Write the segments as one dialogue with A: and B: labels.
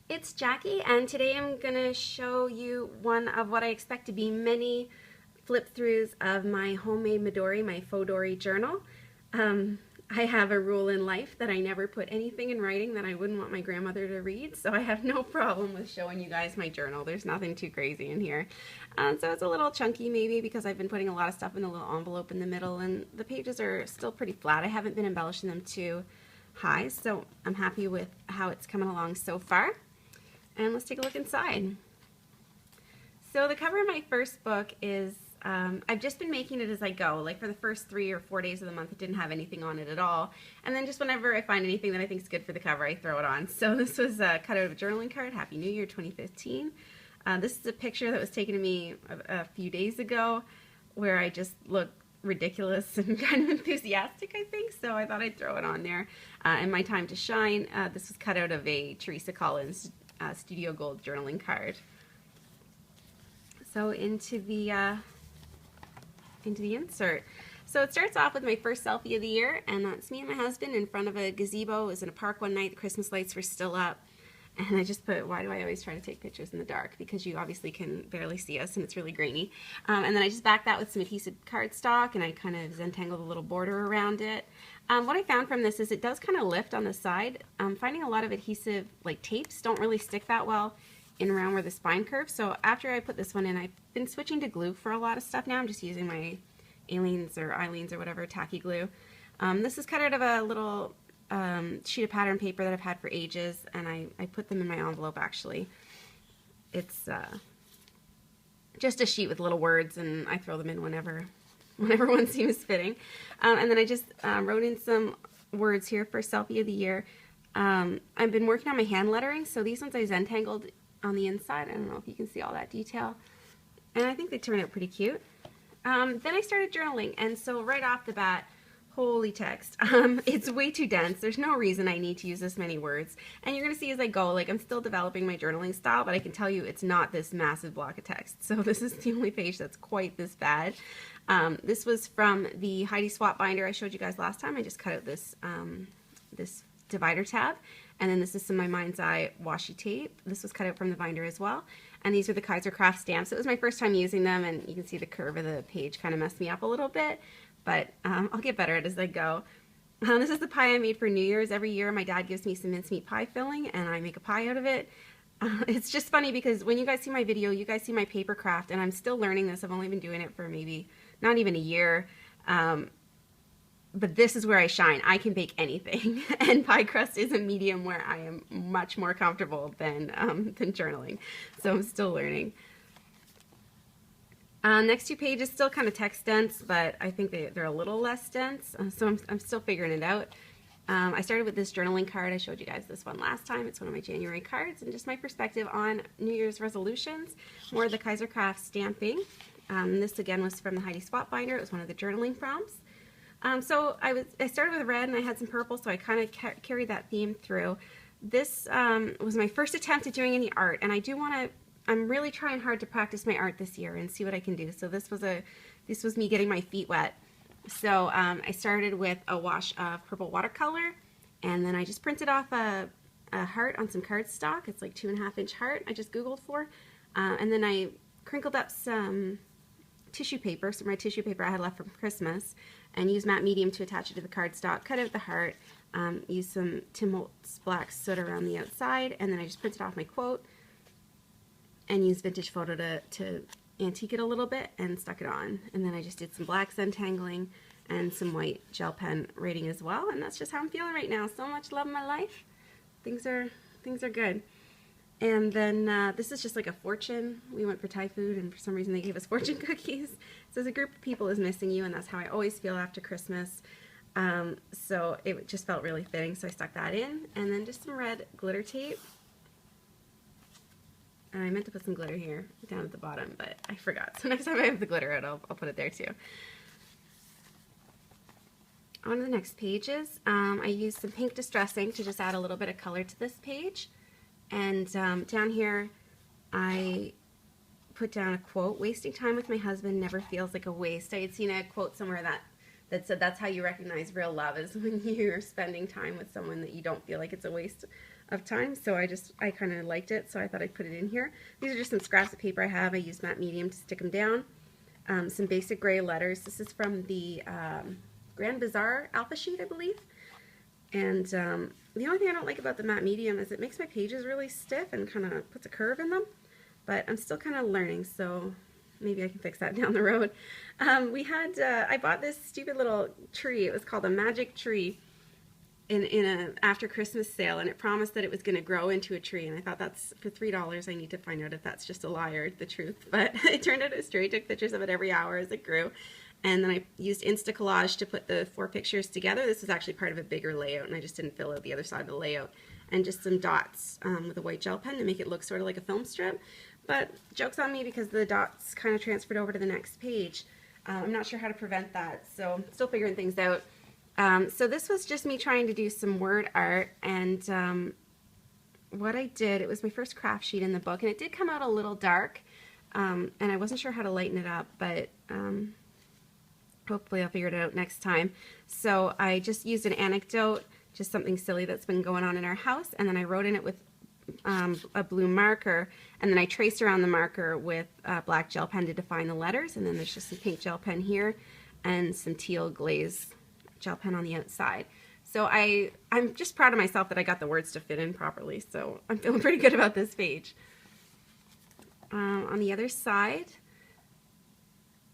A: It's Jackie, and today I'm going to show you one of what I expect to be many flip-throughs of my homemade Midori, my Fauxdori journal. I have a rule in life that I never put anything in writing that I wouldn't want my grandmother to read, so I have no problem with showing you guys my journal. There's nothing too crazy in here. So it's a little chunky maybe because I've been putting a lot of stuff in the little envelope in the middle, and the pages are still pretty flat. I haven't been embellishing them too high, so I'm happy with how it's coming along so far. And let's take a look inside. So the cover of my first book is, I've just been making it as I go. Like for the first 3 or 4 days of the month, it didn't have anything on it at all. And then just whenever I find anything that I think is good for the cover, I throw it on. So this was cut out of a journaling card, Happy New Year 2015. This is a picture that was taken of me a few days ago where I just look ridiculous and kind of enthusiastic, I think. So I thought I'd throw it on there. In my time to shine, this was cut out of a Teresa Collins Studio Gold journaling card. So into the insert. So it starts off with my first selfie of the year, and that's me and my husband in front of a gazebo. It was in a park one night. The Christmas lights were still up, and I just put, why do I always try to take pictures in the dark? Because you obviously can barely see us, and it's really grainy. And then I just backed that with some adhesive cardstock, and I kind of Zentangled a little border around it. What I found from this is it does kind of lift on the side. I'm finding a lot of adhesive, like tapes, don't really stick that well in around where the spine curves. So after I put this one in, I've been switching to glue for a lot of stuff now. I'm just using my Aleene's or Eileen's or whatever tacky glue. This is cut out of a little sheet of pattern paper that I've had for ages, and I put them in my envelope actually. It's just a sheet with little words, and I throw them in whenever one seems fitting. And then I just wrote in some words here for Selfie of the Year. I've been working on my hand lettering, so these ones I Zentangled on the inside. I don't know if you can see all that detail. And I think they turned out pretty cute. Then I started journaling, and so right off the bat, holy text. It's way too dense. There's no reason I need to use this many words. And you're going to see as I go, like I'm still developing my journaling style, but I can tell you it's not this massive block of text. So this is the only page that's quite this bad. This was from the Heidi Swap binder I showed you guys last time. I just cut out this, this divider tab. And then this is some of my Mind's Eye washi tape. This was cut out from the binder as well. And these are the Kaiser Craft stamps. It was my first time using them, and you can see the curve of the page kind of messed me up a little bit. But I'll get better at it as I go. This is the pie I made for New Year's. Every year my dad gives me some mincemeat pie filling, and I make a pie out of it. It's just funny because when you guys see my video, you guys see my paper craft, and I'm still learning this. I've only been doing it for maybe not even a year. But this is where I shine. I can bake anything, and pie crust is a medium where I am much more comfortable than journaling. So I'm still learning. Next 2 pages still kind of text dense, but I think they're a little less dense. So I'm still figuring it out. I started with this journaling card. I showed you guys this one last time. It's one of my January cards, and just my perspective on New Year's resolutions. More of the Kaiser Craft stamping. This again was from the Heidi Swap binder. It was one of the journaling prompts. So I started with red, and I had some purple, so I kind of carried that theme through. This was my first attempt at doing any art, and I'm really trying hard to practice my art this year and see what I can do. So this was me getting my feet wet. So I started with a wash of purple watercolor, and then I just printed off a heart on some cardstock. It's like 2.5-inch heart I just Googled for. And then I crinkled up some tissue paper, some red tissue paper I had left from Christmas, and used matte medium to attach it to the cardstock, cut out the heart, used some Tim Holtz black soot around the outside, and then I just printed off my quote and used vintage photo to antique it a little bit and stuck it on. And then I just did some black Zentangling and some white gel pen writing as well, and that's just how I'm feeling right now. So much love in my life. Things are good. And then this is just like a fortune. We went for Thai food, and for some reason they gave us fortune cookies. It says a group of people is missing you, and that's how I always feel after Christmas. So it just felt really fitting, so I stuck that in. And then just some red glitter tape. And I meant to put some glitter here down at the bottom, but I forgot. So next time I have the glitter out, I'll put it there too. On to the next pages. I used some pink distress ink to just add a little bit of color to this page. And down here, I put down a quote, "Wasting time with my husband never feels like a waste." I had seen a quote somewhere that said that's how you recognize real love, is when you're spending time with someone that you don't feel like it's a waste of time, so I kind of liked it, so I thought I'd put it in here. These are just some scraps of paper I have. I used matte medium to stick them down. Some basic gray letters. This is from the Grand Bazaar alpha sheet, I believe. And the only thing I don't like about the matte medium is it makes my pages really stiff and kind of puts a curve in them. But I'm still kind of learning, so maybe I can fix that down the road. I bought this stupid little tree. It was called a magic tree in a after Christmas sale, and it promised that it was going to grow into a tree, and I thought, that's for $3. I need to find out if that's just a lie or the truth. But it turned out it was true. I took pictures of it every hour as it grew, and then I used Instacollage to put the 4 pictures together. This is actually part of a bigger layout, and I just didn't fill out the other side of the layout, and just some dots with a white gel pen to make it look sort of like a film strip. But joke's on me because the dots kind of transferred over to the next page. I'm not sure how to prevent that, so still figuring things out. So this was just me trying to do some word art, and what I did, it was my first craft sheet in the book, and it did come out a little dark, and I wasn't sure how to lighten it up, but hopefully I'll figure it out next time. So I just used an anecdote, just something silly that's been going on in our house, and then I wrote in it with a blue marker, and then I traced around the marker with black gel pen to define the letters, and then there's just some pink gel pen here and some teal glaze gel pen on the outside. So I'm just proud of myself that I got the words to fit in properly, so I'm feeling pretty good about this page. On the other side,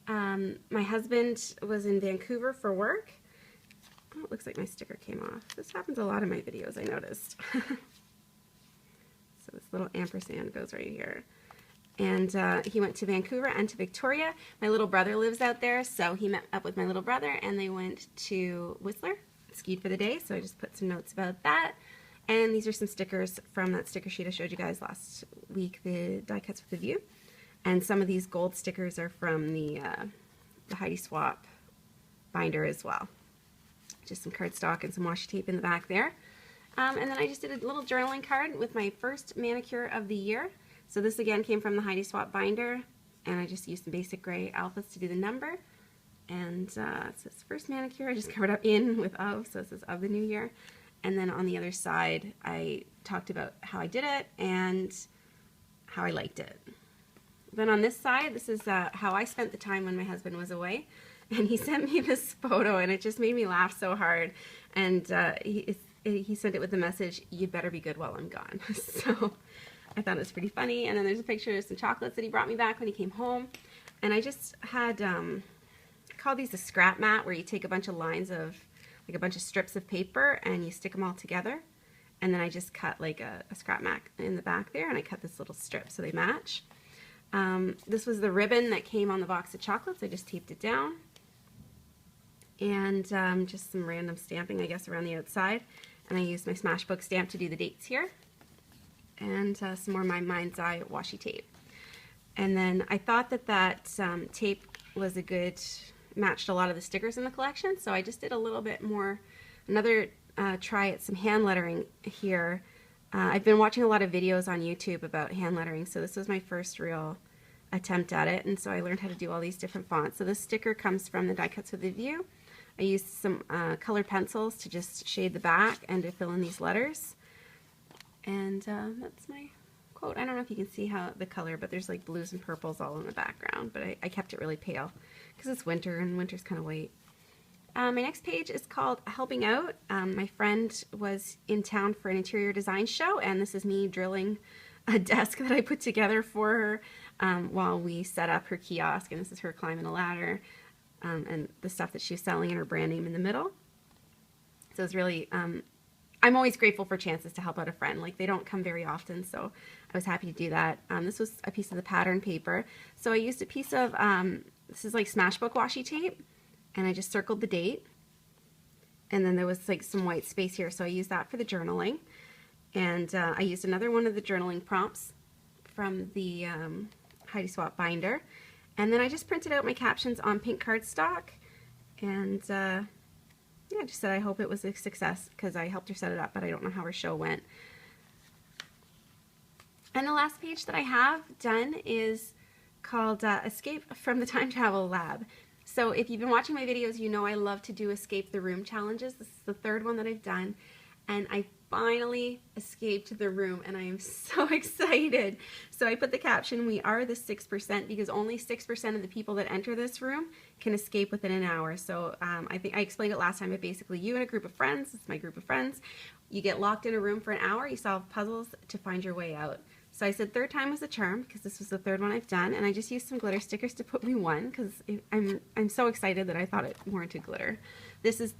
A: my husband was in Vancouver for work. Oh, it looks like my sticker came off. This happens a lot in my videos, I noticed. So this little ampersand goes right here. And he went to Vancouver and to Victoria. My little brother lives out there, so he met up with my little brother, and they went to Whistler, skied for the day, so I just put some notes about that. And these are some stickers from that sticker sheet I showed you guys last week, the die cuts with a view. And some of these gold stickers are from the Heidi Swap binder as well. Just some cardstock and some washi tape in the back there. And then I just did a little journaling card with my first manicure of the year. So this again came from the Heidi Swap binder, and I just used some basic gray alphas to do the number. And it says first manicure, I just covered up in with of, so it says of the new year. And then on the other side, I talked about how I did it and how I liked it. Then on this side, this is how I spent the time when my husband was away. And he sent me this photo, and it just made me laugh so hard. And he sent it with the message, "You better be good while I'm gone." So I thought it was pretty funny. And then there's a picture of some chocolates that he brought me back when he came home. And I just had, I call these a scrap mat, where you take a bunch of lines of, like a bunch of strips of paper, and you stick them all together. And then I just cut like a scrap mat in the back there, and I cut this little strip so they match. This was the ribbon that came on the box of chocolates. I just taped it down. And just some random stamping, I guess, around the outside. And I used my Smashbook stamp to do the dates here. And some more My Mind's Eye washi tape. And then I thought that tape was a good, matched a lot of the stickers in the collection, so I just did a little bit more, another try at some hand lettering here. I've been watching a lot of videos on YouTube about hand lettering, so this was my first real attempt at it, and so I learned how to do all these different fonts. So this sticker comes from the Die Cuts with a View. I used some colored pencils to just shade the back and to fill in these letters. And that's my quote. I don't know if you can see how the color, but there's like blues and purples all in the background, but I kept it really pale because it's winter, and winter's kind of white. My next page is called Helping Out. My friend was in town for an interior design show, and this is me drilling a desk that I put together for her while we set up her kiosk, and this is her climbing a ladder and the stuff that she was selling and her brand name in the middle. So it's really, I'm always grateful for chances to help out a friend. Like, they don't come very often, so I was happy to do that. This was a piece of the pattern paper. So I used a piece of, this is like Smashbook washi tape, and I just circled the date. And then there was like some white space here, so I used that for the journaling. And I used another one of the journaling prompts from the Heidi Swap binder. And then I just printed out my captions on pink cardstock. And yeah, I just said I hope it was a success, because I helped her set it up, but I don't know how her show went. And the last page that I have done is called Escape from the Time Travel Lab. So if you've been watching my videos, you know I love to do escape the room challenges. This is the third one that I've done. And I finally escaped the room and I am so excited. So I put the caption, "We are the 6%," because only 6% of the people that enter this room can escape within an hour. So I think I explained it last time, but basically you and a group of friends, it's my group of friends, you get locked in a room for an hour, you solve puzzles to find your way out. So I said third time was the charm because this was the third one I've done, and I just used some glitter stickers to put me one because I'm so excited that I thought it warranted glitter. This is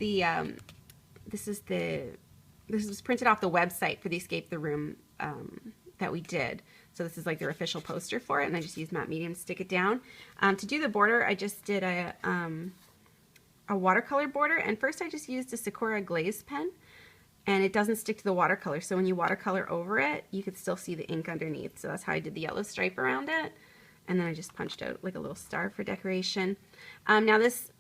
A: this was printed off the website for the Escape the Room that we did. So this is like their official poster for it, and I just used matte medium to stick it down. To do the border, I just did a watercolor border, and first I just used a Sakura glaze pen, and it doesn't stick to the watercolor, so when you watercolor over it, you could still see the ink underneath. So that's how I did the yellow stripe around it, and then I just punched out like a little star for decoration. Now this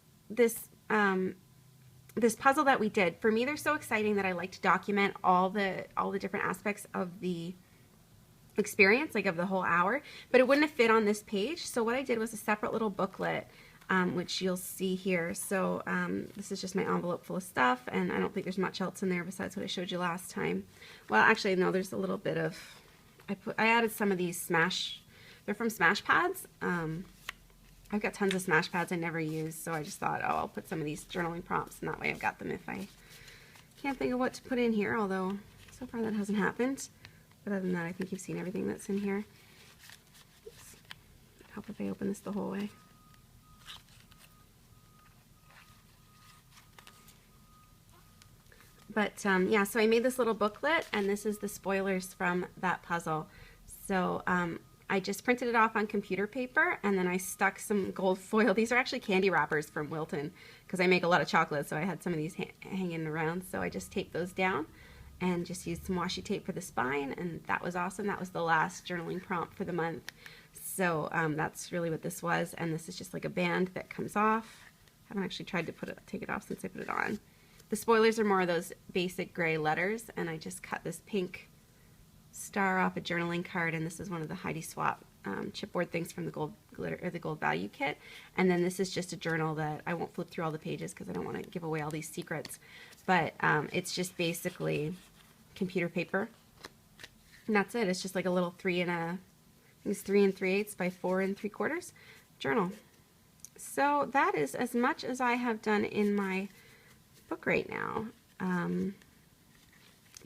A: puzzle that we did, for me they're so exciting that I like to document all the different aspects of the experience, like of the whole hour, but it wouldn't have fit on this page. So what I did was a separate little booklet, which you'll see here. So this is just my envelope full of stuff, and I don't think there's much else in there besides what I showed you last time. Well, actually, no, there's a little bit of, I added some of these they're from Smash Pads. I've got tons of Smash Pads I never use, so I just thought, oh, I'll put some of these journaling prompts, and that way I've got them if I can't think of what to put in here, although so far that hasn't happened. But other than that, I think you've seen everything that's in here. Oops. Help if I open this the whole way. But yeah, so I made this little booklet, and this is the spoilers from that puzzle. So I just printed it off on computer paper, and then I stuck some gold foil. These are actually candy wrappers from Wilton, because I make a lot of chocolate, so I had some of these hanging around. So I just taped those down and just used some washi tape for the spine, and that was awesome. That was the last journaling prompt for the month. So that's really what this was, and this is just like a band that comes off. I haven't actually tried to take it off since I put it on. The spoilers are more of those basic gray letters, and I just cut this pink star off a journaling card, and this is one of the Heidi Swap chipboard things from the gold glitter or the gold value kit. And then this is just a journal that I won't flip through all the pages because I don't want to give away all these secrets, but it's just basically computer paper, and that's it. It's just like a little 3 3/8 by 4 3/4 journal. So that is as much as I have done in my book right now.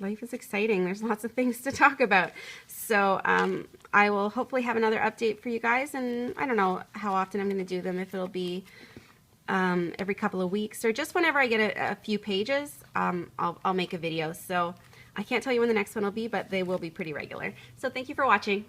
A: Life is exciting. There's lots of things to talk about. So I will hopefully have another update for you guys, and I don't know how often I'm going to do them, if it'll be every couple of weeks or just whenever I get a few pages, I'll make a video. So I can't tell you when the next one will be, but they will be pretty regular. So thank you for watching.